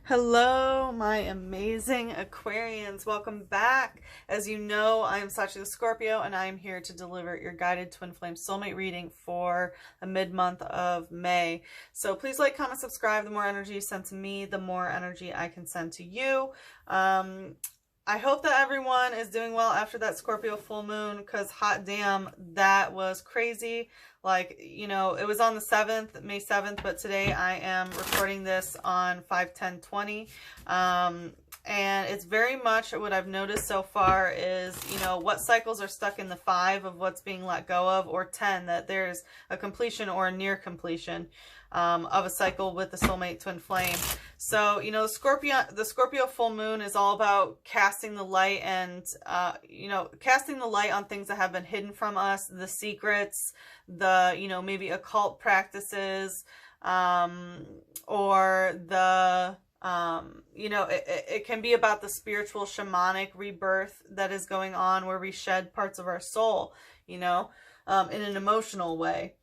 Hello, my amazing Aquarians. Welcome back. As you know, I am Sachi the Scorpio, and I am here to deliver your guided twin flame soulmate reading for the mid-month of May. So please like, comment, subscribe. The more energy you send to me, the more energy I can send to you. I hope that everyone is doing well after that Scorpio full moon, because hot damn, that was crazy. Like, you know, it was on the 7th, May 7th, but today I am recording this on 5/10/20. And it's very much what I've noticed so far is, you know, what cycles are stuck in the 5 of what's being let go of, or 10, that there's a completion or a near completion of a cycle with the soulmate twin flame. So, you know, the Scorpio full moon is all about casting the light and, you know, casting the light on things that have been hidden from us, the secrets, the, you know, maybe occult practices, or the, you know, it can be about the spiritual shamanic rebirth that is going on, where we shed parts of our soul, you know, in an emotional way.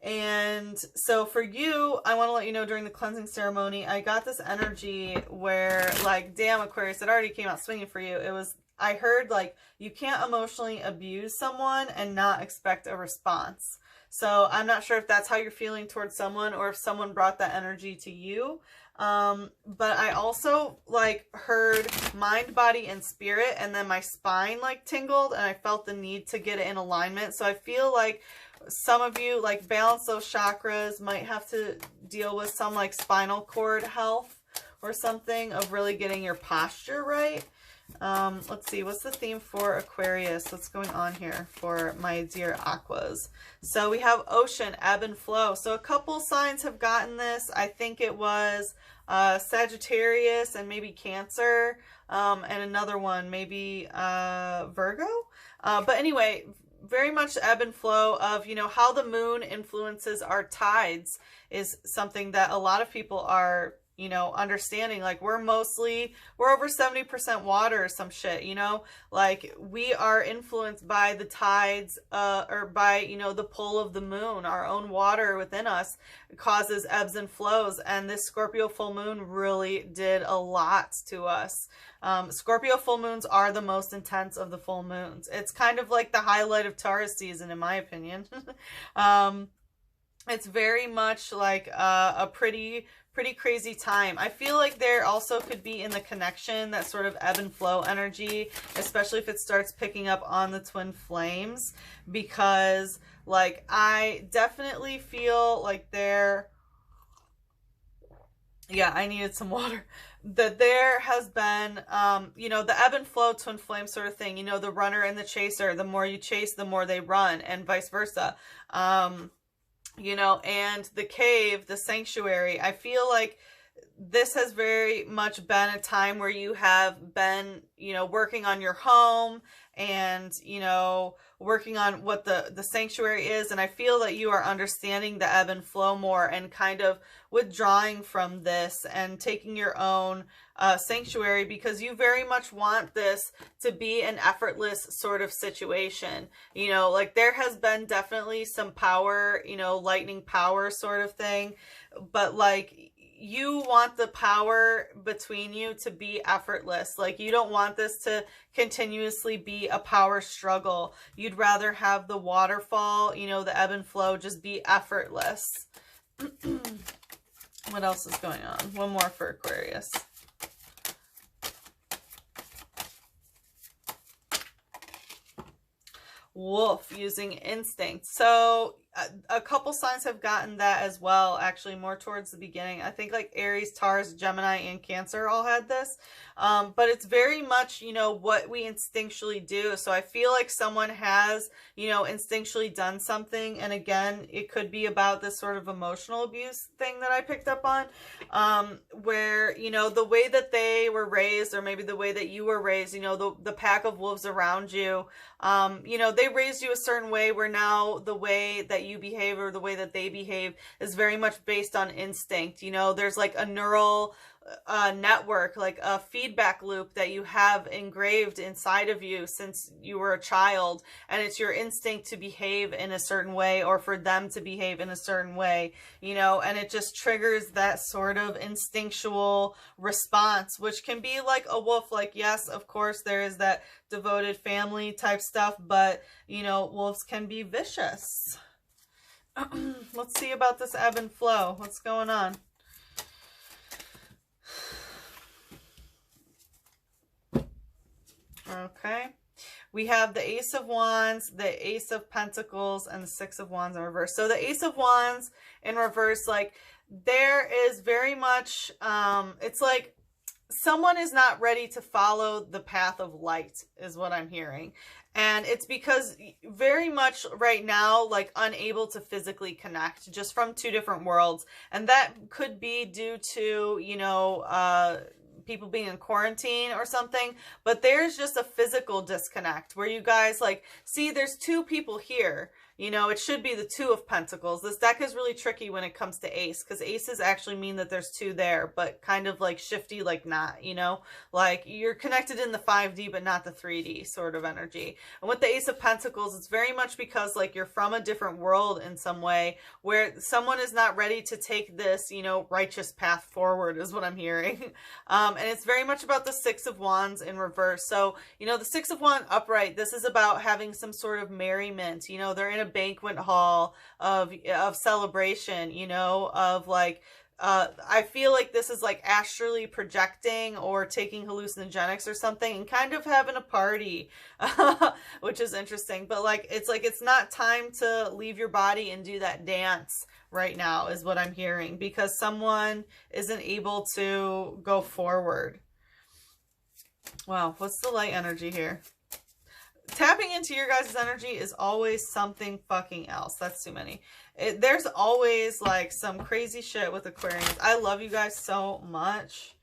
And so for you, I want to let you know, during the cleansing ceremony, I got this energy where, like, damn, Aquarius, it already came out swinging for you. It was, I heard, like, you can't emotionally abuse someone and not expect a response. So I'm not sure if that's how you're feeling towards someone, or if someone brought that energy to you. But I also, like, heard mind, body, and spirit, and then my spine, like, tingled, and I felt the need to get it in alignment. So I feel like some of you, like, balance those chakras, might have to deal with some, like, spinal cord health or something, of really getting your posture right. Let's see, what's the theme for Aquarius? What's going on here for my dear Aquas? So we have ocean, ebb and flow. So a couple signs have gotten this. I think it was Sagittarius and maybe Cancer, and another one, maybe Virgo. But anyway, very much ebb and flow of, you know, how the moon influences our tides is something that a lot of people are, you know, understanding. Like, we're over 70% water or some shit, you know, like, we are influenced by the tides, or by, you know, the pull of the moon. Our own water within us causes ebbs and flows, and this Scorpio full moon really did a lot to us. Scorpio full moons are the most intense of the full moons. It's kind of like the highlight of Taurus season, in my opinion. It's very much like a pretty crazy time. I feel like there also could be in the connection that sort of ebb and flow energy, especially if it starts picking up on the twin flames, because, like, I definitely feel like I needed some water. That there has been, you know, the ebb and flow twin flame sort of thing, you know, the runner and the chaser. The more you chase, the more they run, and vice versa. You know, and the cave, the sanctuary, I feel like this has very much been a time where you have been, you know, working on your home and, you know, working on what the sanctuary is. And I feel that you are understanding the ebb and flow more, and kind of withdrawing from this and taking your own sanctuary, because you very much want this to be an effortless sort of situation. You know, like, there has been definitely some power, you know, lightning power sort of thing, but, like, you want the power between you to be effortless. Like, you don't want this to continuously be a power struggle. You'd rather have the waterfall, you know, the ebb and flow, just be effortless. What else is going on? One more for Aquarius. Wolf, using instinct. So a couple signs have gotten that as well, actually, more towards the beginning. I think, like, Aries, Taurus, Gemini, and Cancer all had this. But it's very much, you know, what we instinctually do. So I feel like someone has, you know, instinctually done something. And again, it could be about this sort of emotional abuse thing that I picked up on, where, you know, the way that they were raised, or maybe the way that you were raised, you know, the pack of wolves around you, you know, they raised you a certain way, where now the way that that you behave or the way that they behave is very much based on instinct. You know, there's like a neural network, like a feedback loop that you have engraved inside of you since you were a child, and it's your instinct to behave in a certain way or for them to behave in a certain way, you know, and it just triggers that sort of instinctual response, which can be like a wolf. Like, yes, of course there is that devoted family type stuff, but you know, wolves can be vicious. Let's see about this ebb and flow. What's going on? Okay, we have the Ace of Wands, the Ace of Pentacles, and the Six of Wands in reverse. So the Ace of Wands in reverse, like, there is very much, it's like someone is not ready to follow the path of light is what I'm hearing. And it's because very much right now, like, unable to physically connect, just from two different worlds. And that could be due to, you know, people being in quarantine or something, but there's just a physical disconnect where you guys, like, see, there's two people here, you know, it should be the Two of Pentacles. This deck is really tricky when it comes to ace, because aces actually mean that there's two there, but kind of like shifty, like not, you know, like you're connected in the 5D, but not the 3D sort of energy. And with the Ace of Pentacles, it's very much because, like, you're from a different world in some way where someone is not ready to take this, you know, righteous path forward is what I'm hearing. And it's very much about the Six of Wands in reverse. So, you know, the Six of Wands upright, this is about having some sort of merriment. You know, they're in a banquet hall of celebration, you know, of like, I feel like this is like astrally projecting or taking hallucinogenics or something and kind of having a party, which is interesting. But like, it's not time to leave your body and do that dance right now is what I'm hearing, because someone isn't able to go forward. Wow, what's the light energy here? Tapping into your guys' energy is always something fucking else. That's too many. There's always like some crazy shit with Aquarians. I love you guys so much.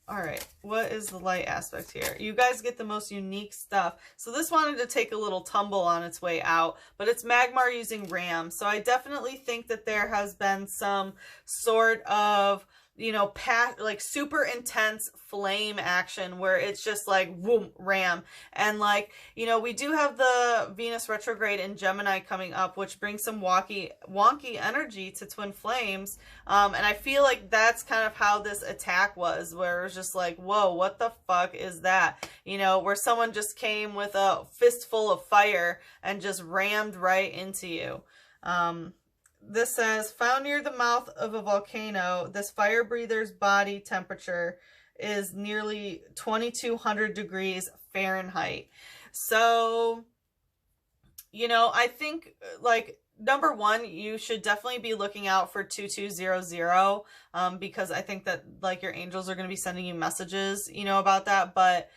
All right, what is the light aspect here? You guys get the most unique stuff. So this wanted to take a little tumble on its way out, but it's Magmar using Ram. So I definitely think that there has been some sort of, you know, like super intense flame action where it's just like, whoom, ram. And like, you know, we do have the Venus retrograde in Gemini coming up, which brings some wonky energy to twin flames. And I feel like that's kind of how this attack was, where it was just like, whoa, what the fuck is that? You know, where someone just came with a fistful of fire and just rammed right into you. This says, found near the mouth of a volcano, this fire breather's body temperature is nearly 2,200 degrees Fahrenheit. So, you know, I think, like, number one, you should definitely be looking out for 2200, because I think that, like, your angels are going to be sending you messages, you know, about that. But,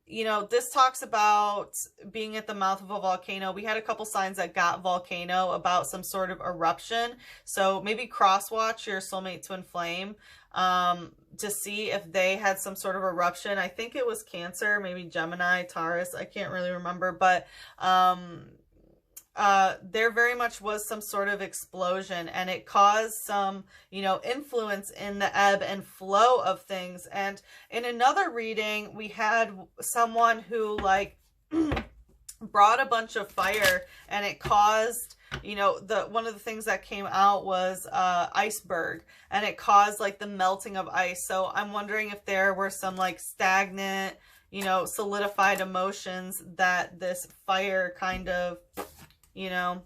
you know, this talks about being at the mouth of a volcano. We had a couple signs that got volcano about some sort of eruption. So maybe cross-watch your soulmate twin flame to see if they had some sort of eruption. I think it was Cancer, maybe Gemini, Taurus. I can't really remember. But there very much was some sort of explosion, and it caused some, you know, influence in the ebb and flow of things. And in another reading, we had someone who, like, brought a bunch of fire, and it caused, you know, one of the things that came out was iceberg, and it caused like the melting of ice. So I'm wondering if there were some like stagnant, you know, solidified emotions that this fire kind of, you know.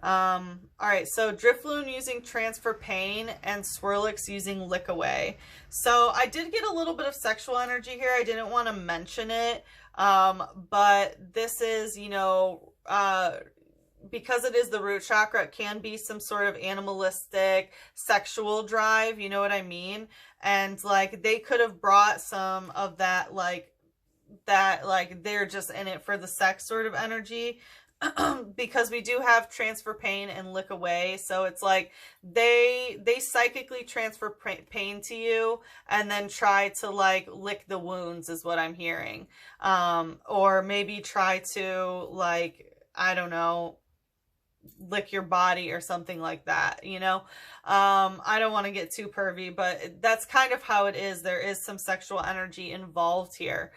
All right, so Drifloon using Transfer Pain and Swirlix using Lick Away. So I did get a little bit of sexual energy here. I didn't want to mention it, but this is, you know, because it is the root chakra, it can be some sort of animalistic sexual drive, you know what I mean? And like, they could have brought some of that, like they're just in it for the sex sort of energy. Because we do have Transfer Pain and Lick Away. So it's like they psychically transfer pain to you and then try to like lick the wounds is what I'm hearing. Or maybe try to like I don't know, lick your body or something like that, you know. I don't want to get too pervy, but that's kind of how it is. There is some sexual energy involved here.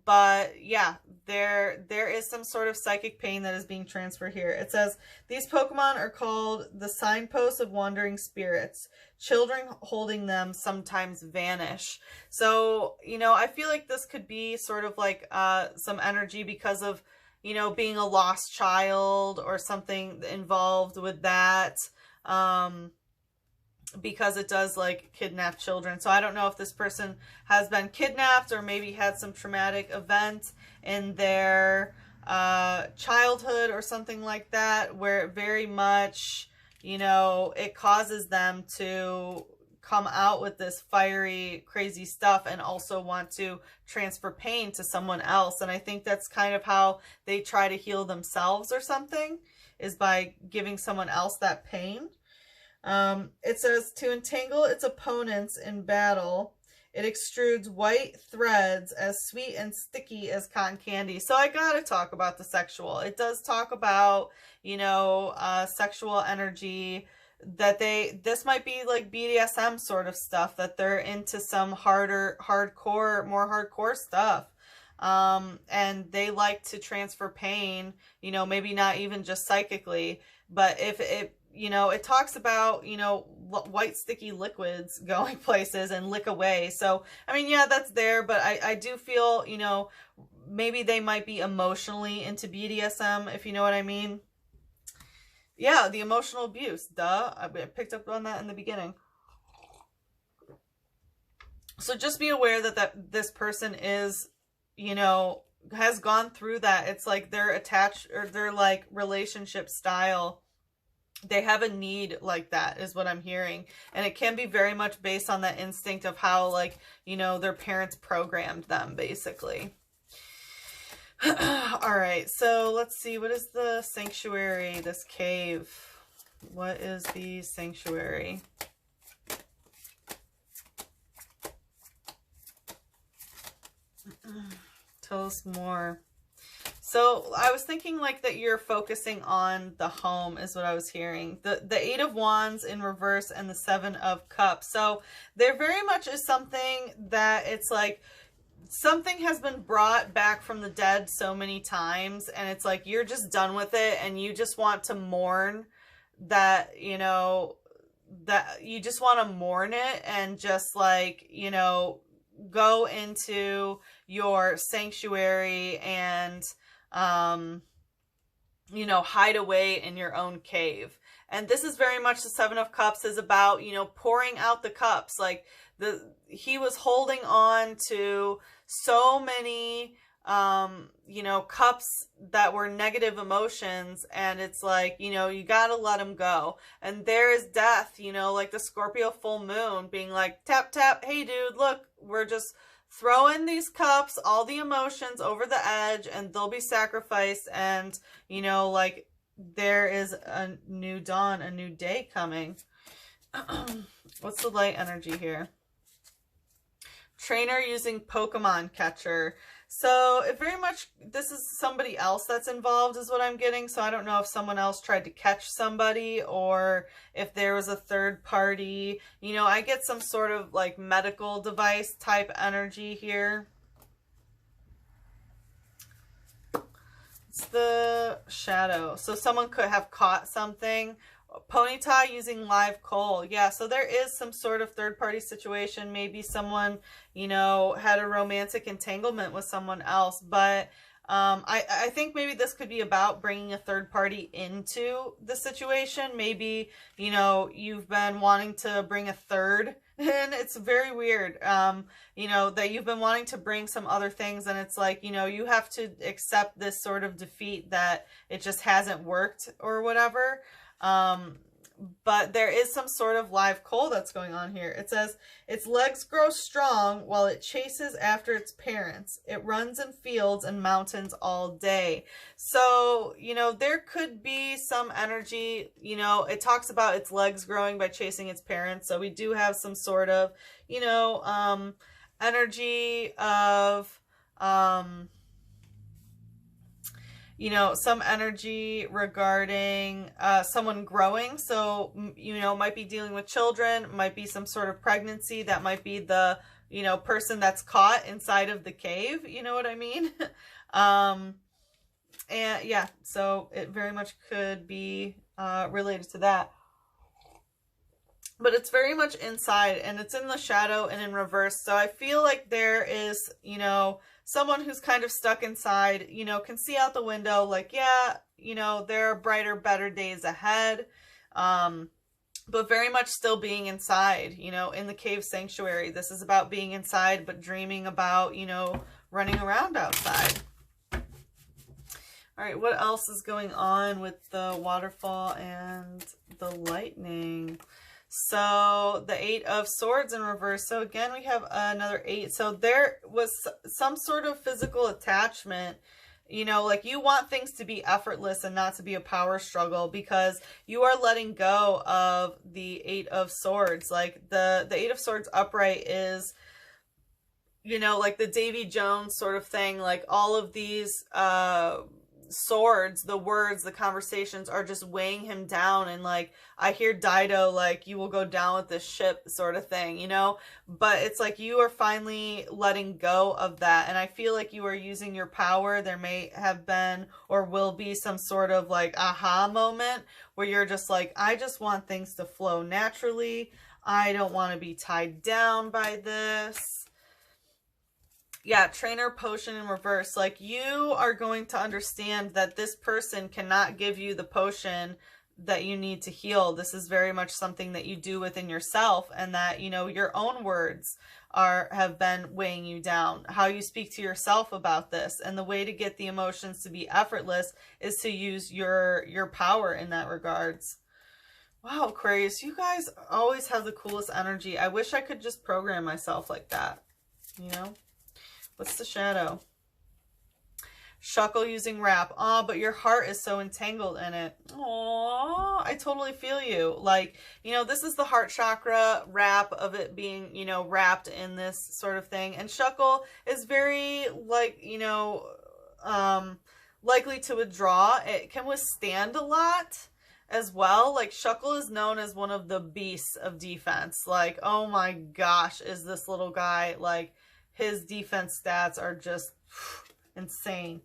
But yeah, there is some sort of psychic pain that is being transferred here. It says, these Pokemon are called the signposts of wandering spirits. Children holding them sometimes vanish. So, you know, I feel like this could be sort of like some energy because of, you know, being a lost child or something involved with that. Because it does like kidnap children. So I don't know if this person has been kidnapped or maybe had some traumatic event in their childhood or something like that, where it very much, you know, it causes them to come out with this fiery, crazy stuff and also want to transfer pain to someone else. And I think that's kind of how they try to heal themselves or something, is by giving someone else that pain. It says, to entangle its opponents in battle, it extrudes white threads as sweet and sticky as cotton candy. So I gotta talk about the sexual. It does talk about, you know, sexual energy, that this might be like BDSM sort of stuff, that they're into some more hardcore stuff. And they like to transfer pain, you know, maybe not even just psychically, but if it, you know, it talks about, you know, white sticky liquids going places and lick away. So, I mean, yeah, that's there, but I do feel, you know, maybe they might be emotionally into BDSM, if you know what I mean. Yeah, the emotional abuse, duh. I picked up on that in the beginning. So just be aware that this person is, you know, has gone through that. It's like their attached, or their like relationship style, they have a need like that, is what I'm hearing. And it can be very much based on that instinct of how, like, you know, their parents programmed them, basically. All right, so let's see. What is the sanctuary, this cave? What is the sanctuary? Tell us more. So I was thinking like that you're focusing on the home, is what I was hearing. The Eight of Wands in reverse and the Seven of Cups. So there very much is something that it's like something has been brought back from the dead so many times, and it's like you're just done with it and you just want to mourn that, you know, that you just want to mourn it and just like, you know, go into your sanctuary and you know, hide away in your own cave. And this is very much the Seven of Cups is about, you know, pouring out the cups. Like he was holding on to so many, you know, cups that were negative emotions. And it's like, you know, you got to let them go. And there is death, you know, like the Scorpio full moon being like, tap, tap. Hey, dude, look, we're just throwing these cups, all the emotions over the edge, and they'll be sacrificed. And, you know, like there is a new dawn, a new day coming. What's the light energy here? Trainer using Pokemon catcher. So it very much, this is somebody else that's involved is what I'm getting. So I don't know if someone else tried to catch somebody or if there was a third party. You know, I get some sort of like medical device type energy here. It's the shadow. So someone could have caught something. Ponyta using live coal. Yeah, so there is some sort of third-party situation. Maybe someone, you know, had a romantic entanglement with someone else. But I think maybe this could be about bringing a third party into the situation. Maybe, you know, you've been wanting to bring a third in. It's very weird, you know, that you've been wanting to bring some other things. And it's like, you know, you have to accept this sort of defeat that it just hasn't worked or whatever. But there is some sort of live coal that's going on here. It says, its legs grow strong while it chases after its parents. It runs in fields and mountains all day. So, you know, there could be some energy, you know, it talks about its legs growing by chasing its parents. So we do have some sort of, you know, energy of, you know, some energy regarding someone growing. So, you know, might be dealing with children, might be some sort of pregnancy. That might be the, you know, person that's caught inside of the cave. You know what I mean? And yeah, so it very much could be related to that. But it's very much inside, and it's in the shadow and in reverse. So I feel like there is, you know, someone who's kind of stuck inside, you know, can see out the window, like, yeah, you know, there are brighter, better days ahead. But very much still being inside, you know, in the cave sanctuary. This is about being inside, but dreaming about, you know, running around outside. All right, what else is going on with the waterfall and the lightning? So the 8 of Swords in reverse. So again, we have another 8. So there was some sort of physical attachment, you know, like you want things to be effortless and not to be a power struggle, because you are letting go of the 8 of Swords. Like the 8 of Swords upright is, you know, like the Davy Jones sort of thing. Like all of these swords, the words, the conversations are just weighing him down, and like I hear Dido, like, you will go down with this ship sort of thing, you know. But it's like you are finally letting go of that, and I feel like you are using your power. There may have been or will be some sort of like aha moment where you're just like, I just want things to flow naturally. I don't want to be tied down by this. Yeah, trainer potion in reverse. Like you are going to understand that this person cannot give you the potion that you need to heal. This is very much something that you do within yourself, and that, you know, your own words have been weighing you down. How you speak to yourself about this, and the way to get the emotions to be effortless is to use your power in that regards. Wow, Aquarius, you guys always have the coolest energy. I wish I could just program myself like that, you know? What's the shadow? Shuckle using wrap. Oh, but your heart is so entangled in it. Oh, I totally feel you. Like, you know, this is the heart chakra wrap of it being, you know, wrapped in this sort of thing. And Shuckle is very, like, you know, likely to withdraw. It can withstand a lot as well. Like Shuckle is known as one of the beasts of defense. Like, oh my gosh, is this little guy, like, his defense stats are just insane.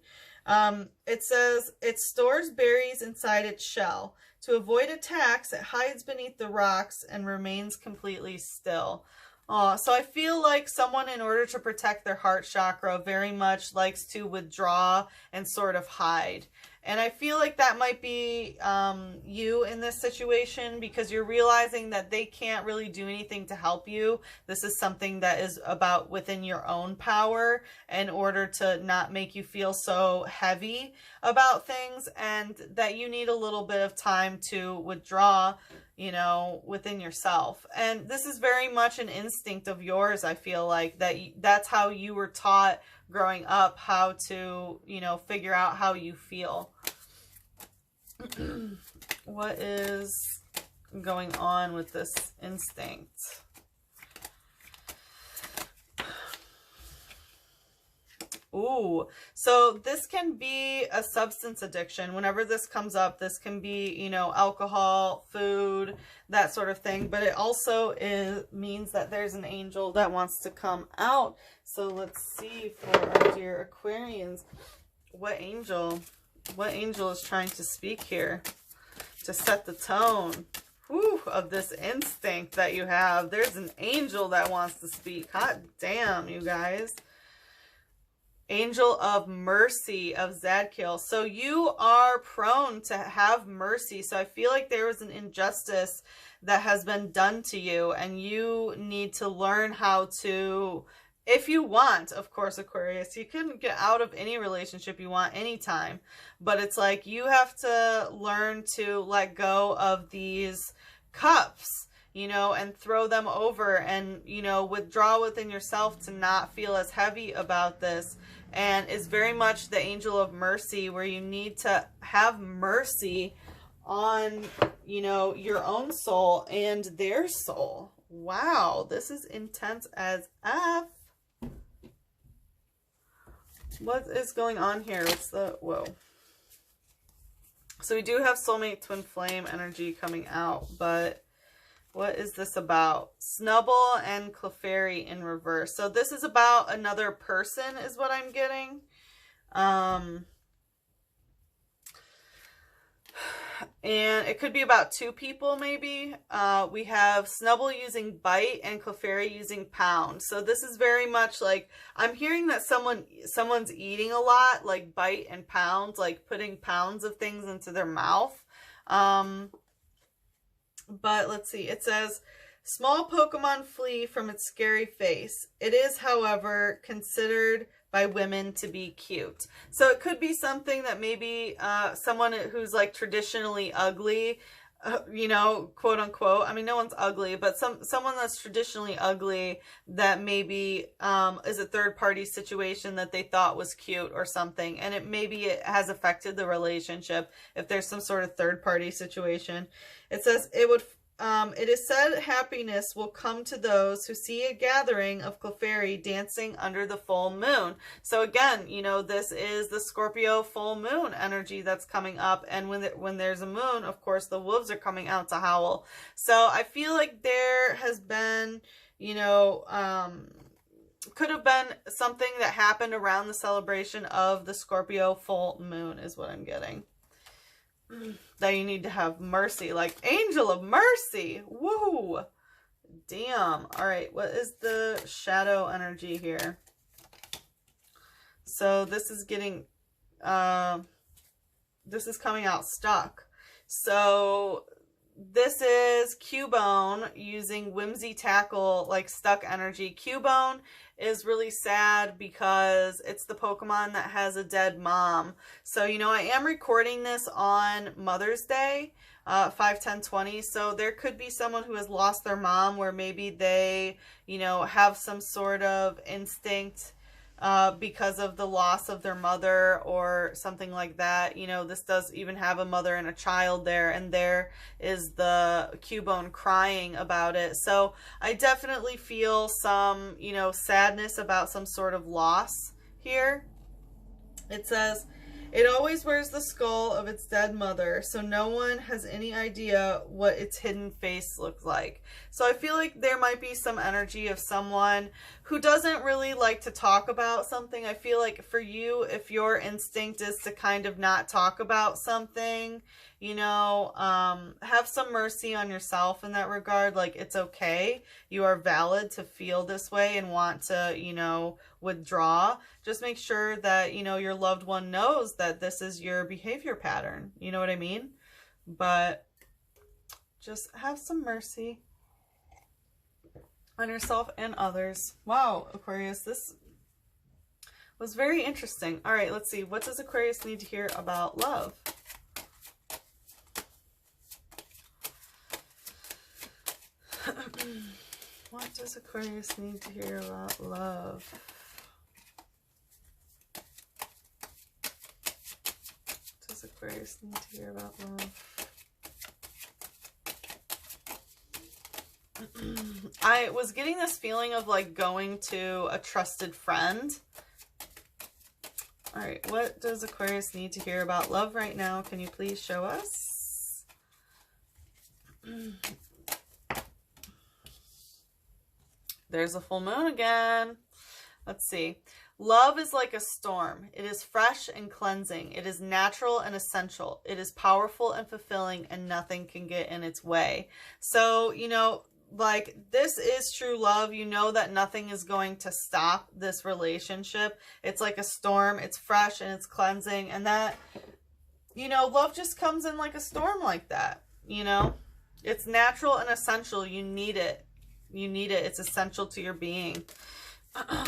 It says, it stores berries inside its shell. To avoid attacks, it hides beneath the rocks and remains completely still. So I feel like someone, in order to protect their heart chakra, very much likes to withdraw and sort of hide. And I feel like that might be you in this situation, because you're realizing that they can't really do anything to help you. This is something that is about within your own power, in order to not make you feel so heavy about things, and that you need a little bit of time to withdraw, you know, within yourself. And this is very much an instinct of yours. I feel like that's how you were taught growing up, how to, you know, figure out how you feel. What is going on with this instinct? Ooh, so this can be a substance addiction. Whenever this comes up, this can be, you know, alcohol, food, that sort of thing. But it also means that there's an angel that wants to come out. So let's see for our dear Aquarians, what angel is trying to speak here to set the tone, of this instinct that you have. There's an angel that wants to speak. Hot damn, you guys. Angel of Mercy of Zadkiel. So you are prone to have mercy. So I feel like there was an injustice that has been done to you, and you need to learn how to, if you want, of course, Aquarius, you can get out of any relationship you want anytime. But it's like you have to learn to let go of these cups, you know, and throw them over, and, you know, withdraw within yourself to not feel as heavy about this. And it's very much the angel of mercy, where you need to have mercy on, you know, your own soul and their soul. Wow, this is intense as F. What is going on here? What's the, whoa. So we do have soulmate twin flame energy coming out, but what is this about? Snubble and Clefairy in reverse. So this is about another person is what I'm getting. And it could be about two people maybe. We have Snubble using bite and Clefairy using pound. So this is very much like, I'm hearing that someone's eating a lot, like bite and pound, like putting pounds of things into their mouth. But let's see, it says, small Pokemon flee from its scary face. It is, however, considered by women to be cute. So it could be something that maybe someone who's like traditionally ugly, you know, quote unquote. I mean, no one's ugly, but someone that's traditionally ugly that maybe is a third party situation that they thought was cute or something. And it has affected the relationship if there's some sort of third party situation. It says it is said happiness will come to those who see a gathering of Clefairy dancing under the full moon. So again, you know, this is the Scorpio full moon energy that's coming up. And when there's a moon, of course, the wolves are coming out to howl. So I feel like there has been, you know, could have been something that happened around the celebration of the Scorpio full moon is what I'm getting. That you need to have mercy, like angel of mercy. Woo! Damn. All right, what is the shadow energy here? So this is getting, this is coming out stuck. So this is Cubone using Whimsy Tackle, like stuck energy. Cubone is really sad because it's the Pokemon that has a dead mom. So, you know, I am recording this on Mother's Day, 5/10/20. So there could be someone who has lost their mom where maybe they, you know, have some sort of instinct because of the loss of their mother or something like that. You know, this does even have a mother and a child there, and there is the Cubone crying about it. So I definitely feel some, you know, sadness about some sort of loss here. It says, it always wears the skull of its dead mother, so no one has any idea what its hidden face looks like. So I feel like there might be some energy of someone who doesn't really like to talk about something. I feel like for you, if your instinct is to kind of not talk about something, you know, have some mercy on yourself in that regard. Like, it's okay. You are valid to feel this way and want to, you know, withdraw. Just make sure that, you know, your loved one knows that this is your behavior pattern. You know what I mean? But just have some mercy on yourself and others. Wow, Aquarius, this was very interesting. All right, let's see. What does Aquarius need to hear about love? What does Aquarius need to hear about love? What does Aquarius need to hear about love? I was getting this feeling of like going to a trusted friend. All right, what does Aquarius need to hear about love right now? Can you please show us? There's a full moon again. Let's see. Love is like a storm. It is fresh and cleansing. It is natural and essential. It is powerful and fulfilling, and nothing can get in its way. So, you know, like, this is true love. You know that nothing is going to stop this relationship. It's like a storm. It's fresh and it's cleansing. And that, you know, love just comes in like a storm like that. You know, it's natural and essential. You need it. You need it. It's essential to your being.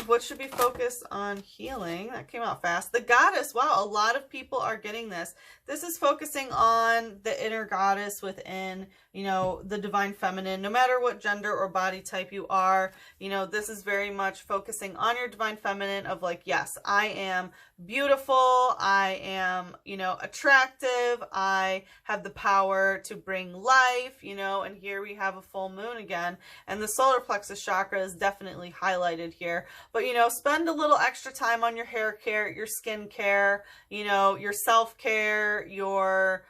What should be focused on healing? That came out fast. The goddess. Wow, a lot of people are getting this. This is focusing on the inner goddess within, you know, the divine feminine. No matter what gender or body type you are, you know, this is very much focusing on your divine feminine of like, yes, I am beautiful. I am, you know, attractive. I have the power to bring life, you know, and here we have a full moon again. And the solar plexus chakra is definitely highlighted here. But, you know, spend a little extra time on your hair care, your skin care, you know, your self-care, your,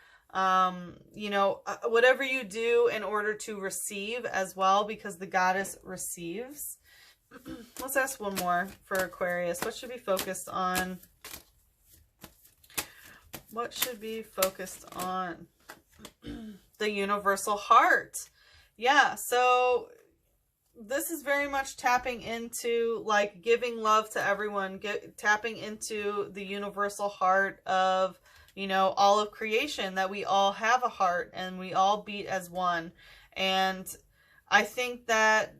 You know, whatever you do in order to receive as well, because the goddess receives. Let's ask one more for Aquarius. What should be focused on? What should be focused on? The universal heart. Yeah, so this is very much tapping into like giving love to everyone, tapping into the universal heart of, you know, all of creation, that we all have a heart and we all beat as one. And I think that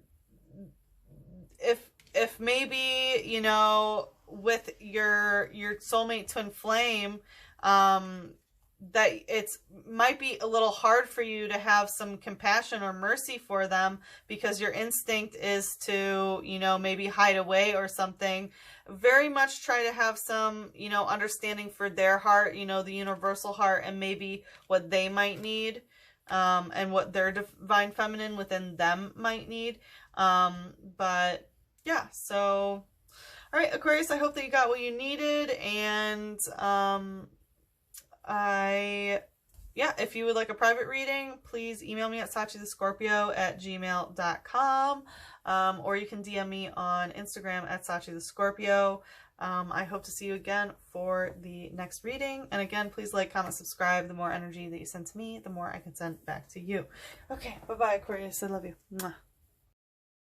if maybe, you know, with your soulmate twin flame, that it's might be a little hard for you to have some compassion or mercy for them, because your instinct is to, you know, maybe hide away or something. Very much try to have some, you know, understanding for their heart, you know, the universal heart, and maybe what they might need, and what their divine feminine within them might need. But yeah, so all right, Aquarius, I hope that you got what you needed. And yeah, if you would like a private reading, please email me at sachithescorpio@gmail.com, or you can DM me on Instagram at sachithescorpio. I hope to see you again for the next reading. And again, please like, comment, subscribe. The more energy that you send to me, the more I can send back to you. Okay, bye-bye, Aquarius. I love you. Mwah.